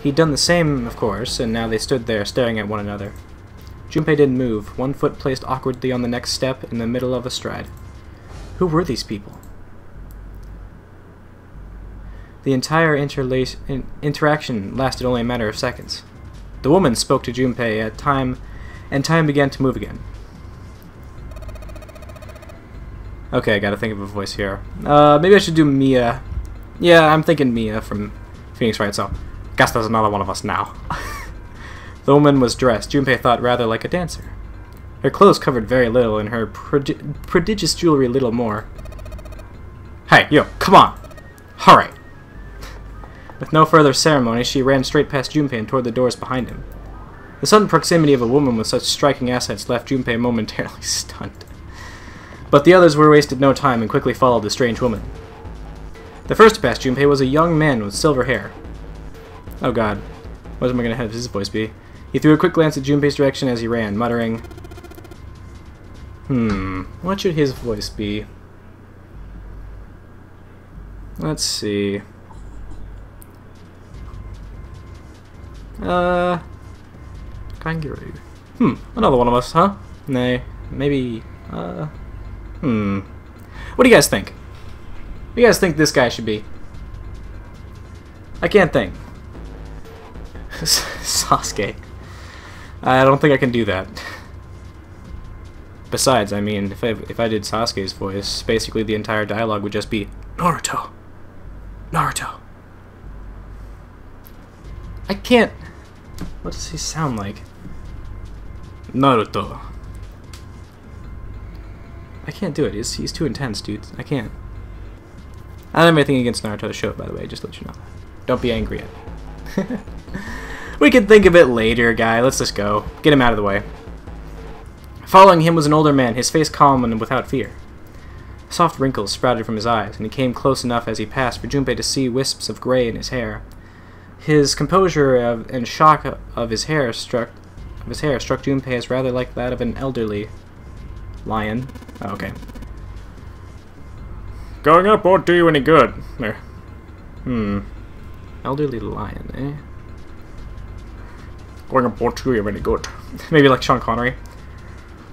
He'd done the same, of course, and now they stood there staring at one another. Junpei didn't move, one foot placed awkwardly on the next step in the middle of a stride. Who were these people? The entire interaction lasted only a matter of seconds. The woman spoke to Junpei and time began to move again. Okay, I gotta think of a voice here. Maybe I should do Mia. Yeah, I'm thinking Mia from Phoenix Wright, so guess there's another one of us now. The woman was dressed, Junpei thought, rather like a dancer. Her clothes covered very little, and her prodigious jewelry little more. Hey, yo, come on! Hurry! With no further ceremony, she ran straight past Junpei and toward the doors behind him. The sudden proximity of a woman with such striking assets left Junpei momentarily stunned. But the others wasted no time and quickly followed the strange woman. The first to pass Junpei was a young man with silver hair. Oh god, what am I going to have his voice be? He threw a quick glance at Junpei's direction as he ran, muttering, what should his voice be? Let's see. Kangaroo. Another one of us, huh? Nay, maybe, What do you guys think? What do you guys think this guy should be? I can't think. Sasuke. I don't think I can do that. Besides, I mean, if I did Sasuke's voice, basically the entire dialogue would just be Naruto. Naruto. I can't... What does he sound like? Naruto. I can't do it. He's too intense, dude. I can't. I don't have anything against Naruto's show, by the way, just to let you know. Don't be angry at me. We can think of it later, guy. Let's just go. Get him out of the way. Following him was an older man, his face calm and without fear. Soft wrinkles sprouted from his eyes, and he came close enough as he passed for Junpei to see wisps of gray in his hair. His composure and shock of his hair struck Junpei as rather like that of an elderly lion. Oh, okay. Going up won't do you any good. There. Elderly lion, eh? Going up won't do you any good. Maybe like Sean Connery.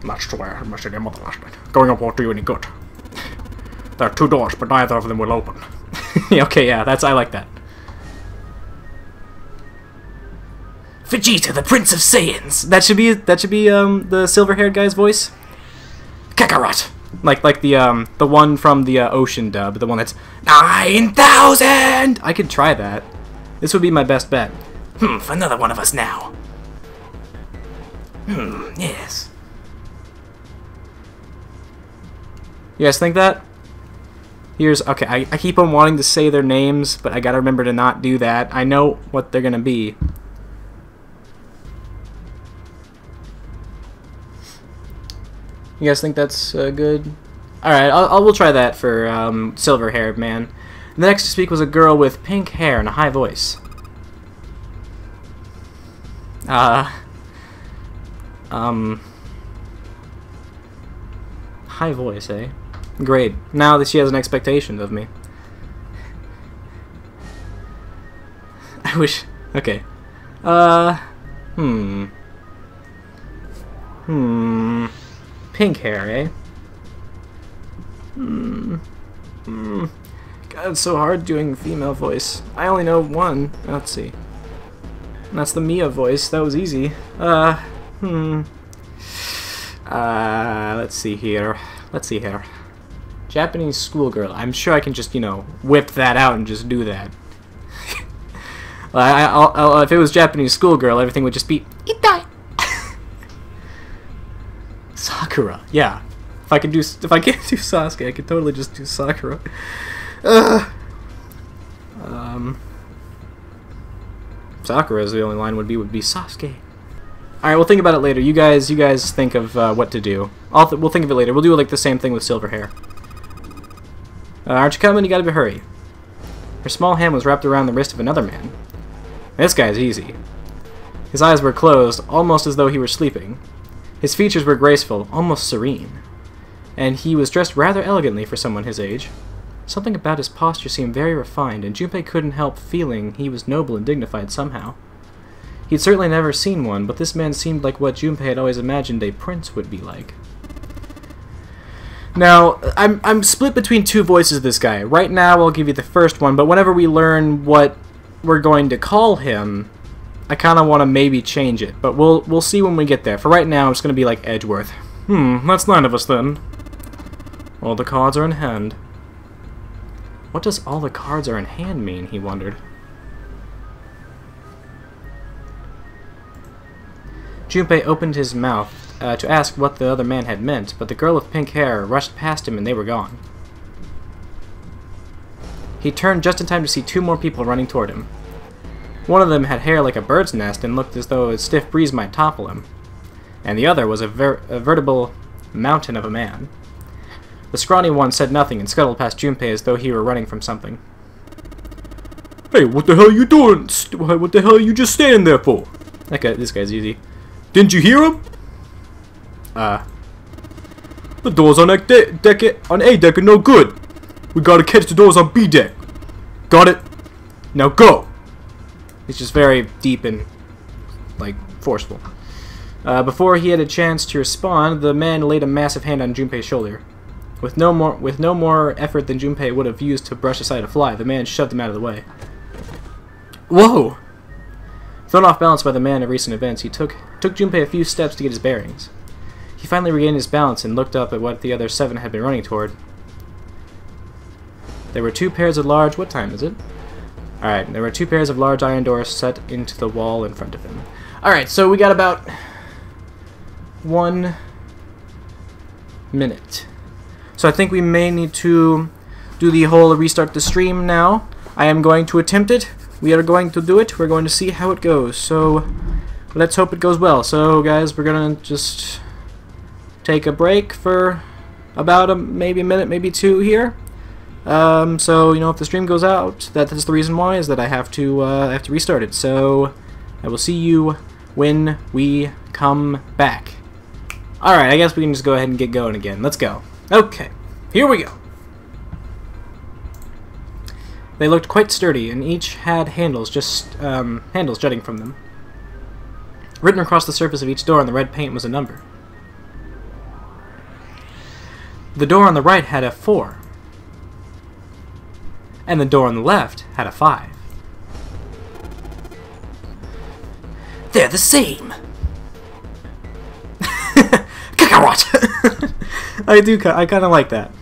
That's the way I must say their mother last night. Going up won't do you any good. There are two doors, but neither of them will open. Okay, yeah, I like that. Vegeta, the Prince of Saiyans. That should be the silver-haired guy's voice. Kakarot. Like the one from the Ocean dub, the one that's 9,000. I could try that. This would be my best bet. For another one of us now. Yes. You guys think that? Okay, I keep on wanting to say their names, but I gotta remember to not do that. I know what they're gonna be. You guys think that's good? Alright, we'll try that for silver-haired man. The next to speak was a girl with pink hair and a high voice. High voice, eh? Great. Now that she has an expectation of me. I wish... Okay. Pink hair, eh? God, it's so hard doing female voice. I only know one. Let's see. And that's the Mia voice. That was easy. Let's see here. Japanese schoolgirl. I'm sure I can just, you know, whip that out and just do that. If it was Japanese schoolgirl, everything would just be Itai. Sakura. Yeah. If I can't do Sasuke, I could totally just do Sakura. Sakura's the only line would be Sasuke. Alright, we'll think about it later. You guys think of what to do. We'll think of it later. We'll do like the same thing with silver hair. Aren't you coming? You gotta hurry. Her small hand was wrapped around the wrist of another man. This guy's easy. His eyes were closed, almost as though he were sleeping. His features were graceful, almost serene. And he was dressed rather elegantly for someone his age. Something about his posture seemed very refined, and Junpei couldn't help feeling he was noble and dignified somehow. He'd certainly never seen one, but this man seemed like what Junpei had always imagined a prince would be like. Now, I'm split between two voices of this guy. Right now, I'll give you the first one, but whenever we learn what we're going to call him, I kind of want to maybe change it. But we'll see when we get there. For right now, it's going to be like Edgeworth. That's 9 of us then. All the cards are in hand. What does all the cards are in hand mean, he wondered. Junpei opened his mouth to ask what the other man had meant, but the girl with pink hair rushed past him and they were gone. He turned just in time to see 2 more people running toward him. One of them had hair like a bird's nest and looked as though a stiff breeze might topple him, and the other was a veritable mountain of a man. The scrawny one said nothing and scuttled past Junpei as though he were running from something. Hey, what the hell are you doing? What the hell are you just standing there for? This guy's easy. Didn't you hear him? The doors on A deck are no good. We gotta catch the doors on B deck. Got it? Now go! He's just very deep and, like, forceful. Before he had a chance to respond, the man laid a massive hand on Junpei's shoulder. With no more effort than Junpei would have used to brush aside a fly, the man shoved him out of the way. Whoa! Thrown off balance by the man of recent events, he took Junpei a few steps to get his bearings. He finally regained his balance and looked up at what the other 7 had been running toward. There were 2 pairs of large... What time is it? Alright, there were 2 pairs of large iron doors set into the wall in front of him. Alright, so we got about 1 minute. So I think we may need to do the whole restart the stream now. I am going to attempt it. We are going to do it. We're going to see how it goes. So let's hope it goes well. So guys, we're going to just take a break for about maybe a minute, maybe 2 here. So, you know, if the stream goes out, that's the reason why, is that I have to restart it. So I will see you when we come back. Alright, I guess we can just go ahead and get going again. Let's go. Okay, here we go. They looked quite sturdy, and each had handles jutting from them. Written across the surface of each door in the red paint was a number. The door on the right had a 4, and the door on the left had a 5. They're the same! Kakarot! I kind of like that.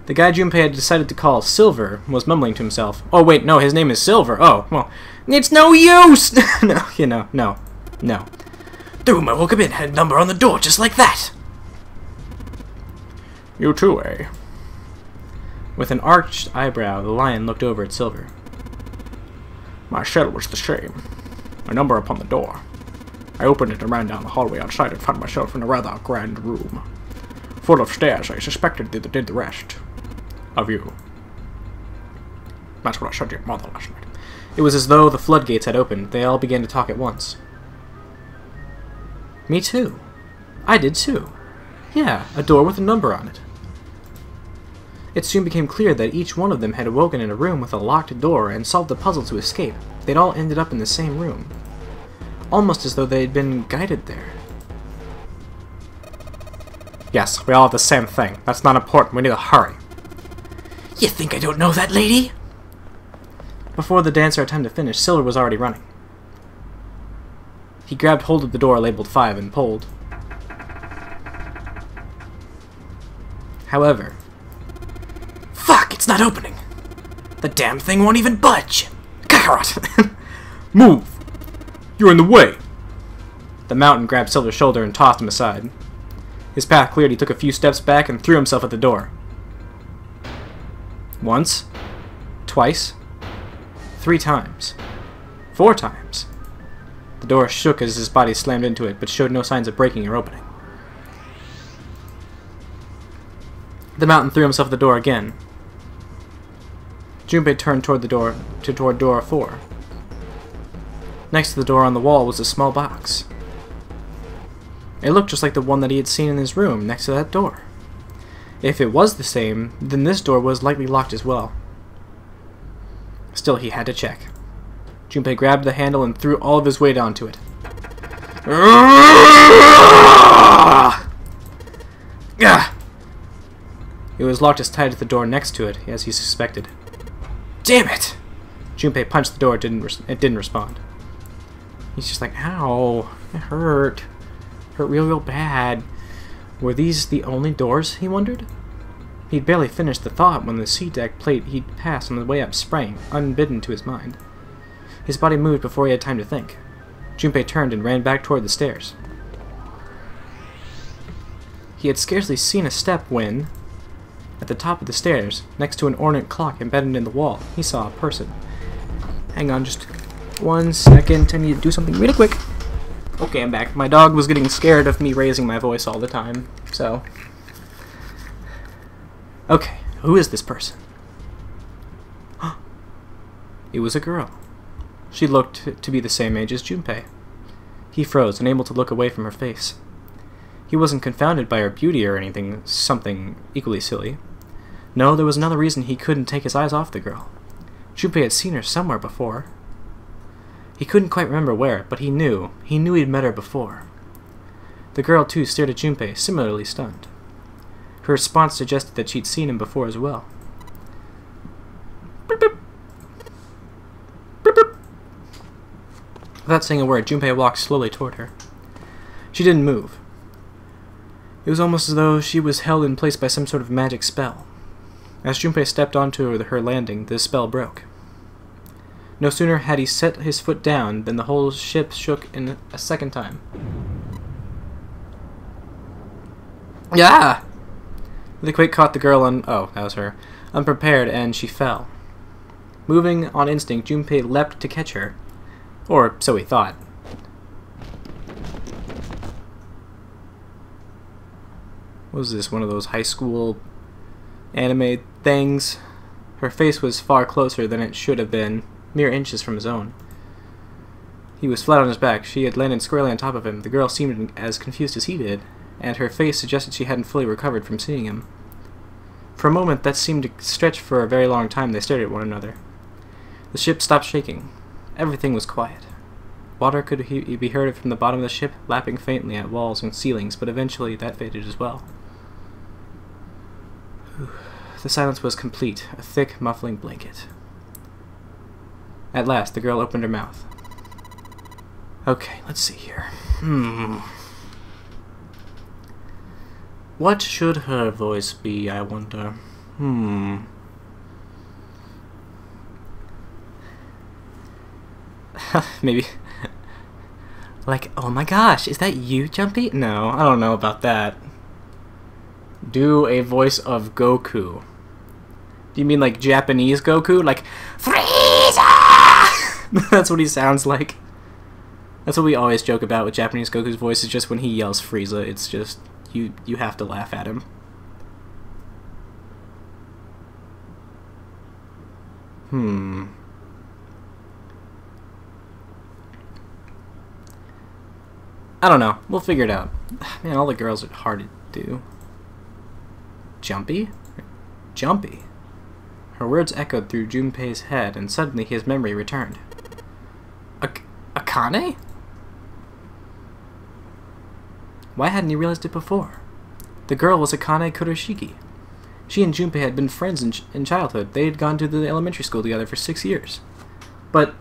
The guy Junpei had decided to call Silver was mumbling to himself. Oh wait, no, his name is Silver. Oh, well, it's no use! No, you know, no. The room I woke up in had a number on the door just like that. You too, eh? With an arched eyebrow, the lion looked over at Silver. My shell was the same. A number upon the door. I opened it and ran down the hallway outside and found myself in a rather grand room. Full of stairs I suspected did the rest. Of you. That's what I said to your mother last night. It was as though the floodgates had opened. They all began to talk at once. Me too. I did too. Yeah, a door with a number on it. It soon became clear that each one of them had awoken in a room with a locked door and solved the puzzle to escape. They'd all ended up in the same room. Almost as though they'd been guided there. Yes, we all have the same thing. That's not important. We need to hurry. You think I don't know that, lady? Before the dancer had time to finish, Silver was already running. He grabbed hold of the door labeled 5 and pulled. However... Fuck! It's not opening! The damn thing won't even budge! Kakarot! Move! You're in the way! The mountain grabbed Silver's shoulder and tossed him aside. His path cleared, he took a few steps back and threw himself at the door. Once. Twice. 3 times. 4 times. The door shook as his body slammed into it, but showed no signs of breaking or opening. The mountain threw himself at the door again. Junpei turned toward door 4. Next to the door on the wall was a small box. It looked just like the one that he had seen in his room next to that door. If it was the same, then this door was likely locked as well. Still, he had to check. Junpei grabbed the handle and threw all of his weight onto it. It was locked as tight as the door next to it, as he suspected. Damn it! Junpei punched the door. It didn't respond. He's just like, ow, it hurt. Hurt real bad. Were these the only doors, he wondered? He'd barely finished the thought when the C-deck plate he'd passed on the way up sprang, unbidden to his mind. His body moved before he had time to think. Junpei turned and ran back toward the stairs. He had scarcely seen a step when, at the top of the stairs, next to an ornate clock embedded in the wall, he saw a person. Hang on just 1 second, I need to do something really quick. Okay, I'm back. My dog was getting scared of me raising my voice all the time, so... Okay, who is this person? It was a girl. She looked to be the same age as Junpei. He froze, unable to look away from her face. He wasn't confounded by her beauty or anything, something equally silly. No, there was another reason he couldn't take his eyes off the girl. Junpei had seen her somewhere before. He couldn't quite remember where, but he knew. He knew he'd met her before. The girl, too, stared at Junpei, similarly stunned. Her response suggested that she'd seen him before as well. Beep, beep. Beep, beep. Without saying a word, Junpei walked slowly toward her. She didn't move. It was almost as though she was held in place by some sort of magic spell. As Junpei stepped onto her landing, the spell broke. No sooner had he set his foot down than the whole ship shook in a second time. Yeah! The quake caught the girl oh, that was her. Unprepared, and she fell. Moving on instinct, Junpei leapt to catch her. Or so he thought. What was this, one of those high school anime things? Her face was far closer than it should have been, mere inches from his own. He was flat on his back. She had landed squarely on top of him. The girl seemed as confused as he did, and her face suggested she hadn't fully recovered from seeing him. For a moment that seemed to stretch for a very long time. They stared at one another. The ship stopped shaking. Everything was quiet. Water could be heard from the bottom of the ship, lapping faintly at walls and ceilings, but eventually that faded as well. The silence was complete, a thick, muffling blanket. At last, the girl opened her mouth. Okay, let's see here. What should her voice be, I wonder? Maybe... like, oh my gosh, is that you, Jumpy? No, I don't know about that. Do a voice of Goku. Do you mean like Japanese Goku? Like, Frieza! That's what he sounds like. That's what we always joke about with Japanese Goku's voice, is just when he yells Frieza, it's just, you have to laugh at him. I don't know. We'll figure it out. Man, all the girls are hard to do. Jumpy? Jumpy? Her words echoed through Junpei's head, and suddenly his memory returned. Akane? Why hadn't he realized it before? The girl was Akane Kuroshiki. She and Junpei had been friends in childhood. They had gone to the elementary school together for 6 years. But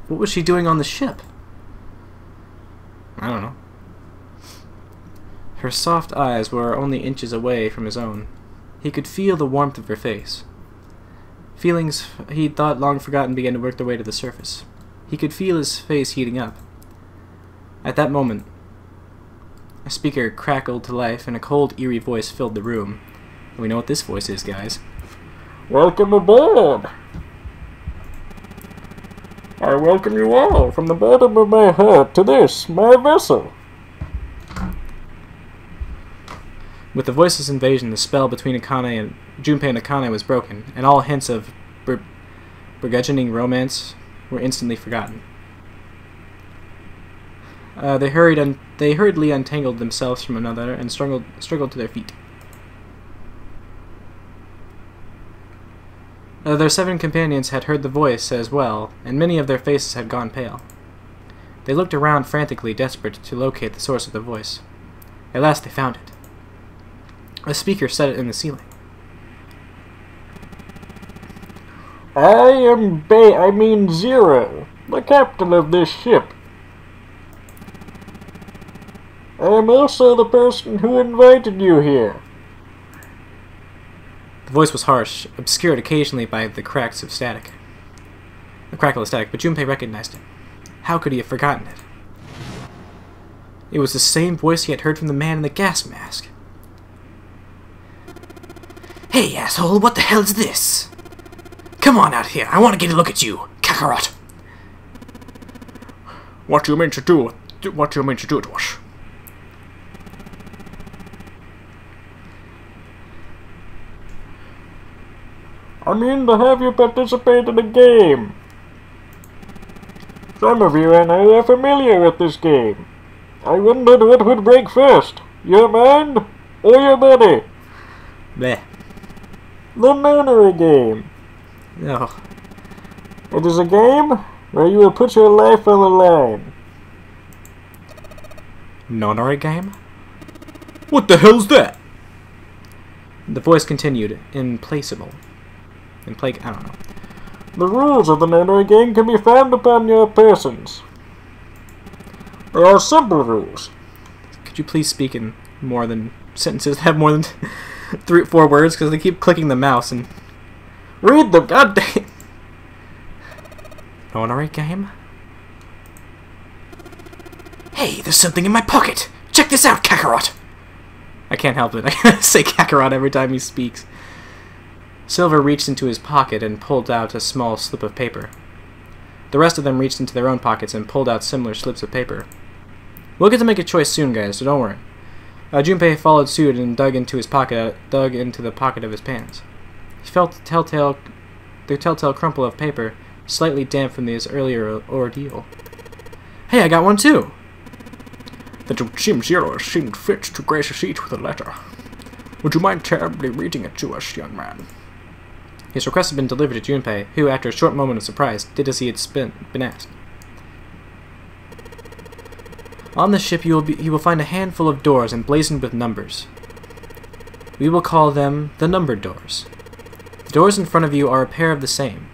what was she doing on the ship? I don't know. Her soft eyes were only inches away from his own. He could feel the warmth of her face. Feelings he'd thought long forgotten began to work their way to the surface. He could feel his face heating up. At that moment, a speaker crackled to life, and a cold, eerie voice filled the room. And we know what this voice is, guys. Welcome aboard! I welcome you all from the bottom of my heart to this, my vessel. With the voiceless invasion, the spell between Junpei and Akane was broken, and all hints of burgeoning romance were instantly forgotten. They hurriedly untangled themselves from another and struggled to their feet. Their 7 companions had heard the voice as well, and many of their faces had gone pale. They looked around frantically, desperate to locate the source of the voice. At last they found it. A speaker set it in the ceiling. I am Zero, the captain of this ship. I am also the person who invited you here. The voice was harsh, obscured occasionally by the cracks of static. The crackle of static, but Junpei recognized it. How could he have forgotten it? It was the same voice he had heard from the man in the gas mask. Hey, asshole, what the hell's this? Come on out here, I want to get a look at you, Kakarot. What do you mean to do? What do you mean to do to us? I mean to have you participate in a game. Some of you I know are familiar with this game. I wondered what would break first, your mind or your body? Bleh. The nonary game. No. It is a game where you will put your life on the line. Nonary game? What the hell's that? The voice continued, implacable. I don't know. The rules of the nonary game can be found upon your persons. They are simple rules. Could you please speak in more than sentences that have more than 3 or 4 words? Because they keep clicking the mouse and... Read them, goddamn! Nonary game? Hey, there's something in my pocket! Check this out, Kakarot! I can't help it. I say Kakarot every time he speaks. Silver reached into his pocket and pulled out a small slip of paper. The rest of them reached into their own pockets and pulled out similar slips of paper. We'll get to make a choice soon, guys, so don't worry. Junpei followed suit and dug into the pocket of his pants. He felt the telltale crumple of paper, slightly damp from his earlier ordeal. Hey, I got one too! The Jim Zero seemed fit to grace a seat with a letter. Would you mind terribly reading it to us, young man? His request had been delivered to Junpei, who, after a short moment of surprise, did as he had been asked. On the ship you will find a handful of doors emblazoned with numbers. We will call them the numbered doors. The doors in front of you are a pair of the same.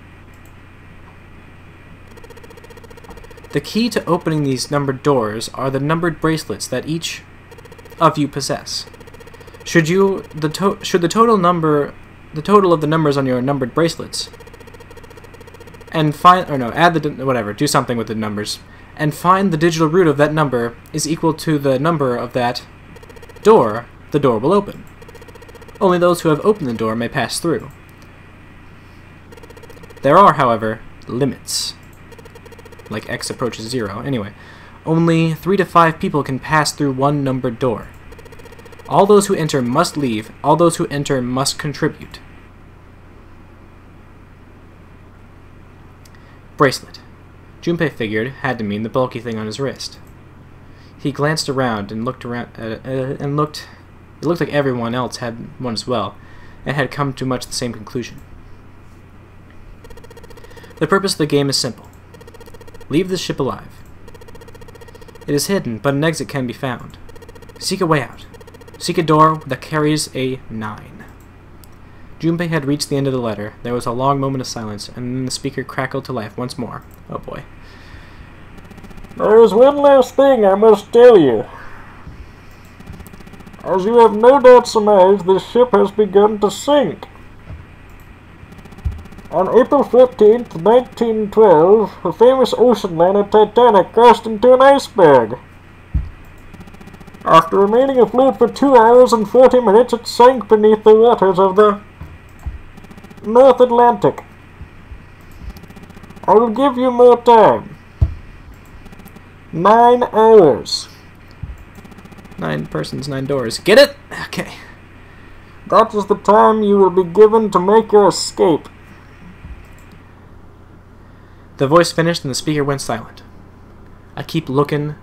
The key to opening these numbered doors are the numbered bracelets that each of you possess. Should the total of the numbers on your numbered bracelets and do something with the numbers and find the digital root of that number is equal to the number of that door, the door will open. Only those who have opened the door may pass through. There are, however, limits. Like x approaches 0. Anyway, only 3 to 5 people can pass through one numbered door. All those who enter must leave. All those who enter must contribute. Bracelet. Junpei figured had to mean the bulky thing on his wrist. He glanced around and looked around It looked like everyone else had one as well, and had come to much the same conclusion. The purpose of the game is simple. Leave the ship alive. It is hidden, but an exit can be found. Seek a way out. Seek a door that carries a 9. Junpei had reached the end of the letter. There was a long moment of silence, and then the speaker crackled to life once more. Oh boy. There is one last thing I must tell you. As you have no doubt surmised, this ship has begun to sink. On April 15th, 1912, the famous ocean liner Titanic crashed into an iceberg. After remaining afloat for 2 hours and 40 minutes, it sank beneath the waters of the North Atlantic. I will give you more time. 9 hours. 9 persons, 9 doors. Get it? Okay. That is the time you will be given to make your escape. The voice finished and the speaker went silent. I keep looking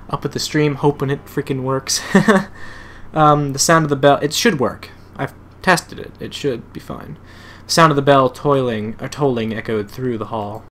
up at the stream, hoping it freaking works. The sound of the bell, it should work. I've tested it. It should be fine. Sound of the bell tolling echoed through the hall.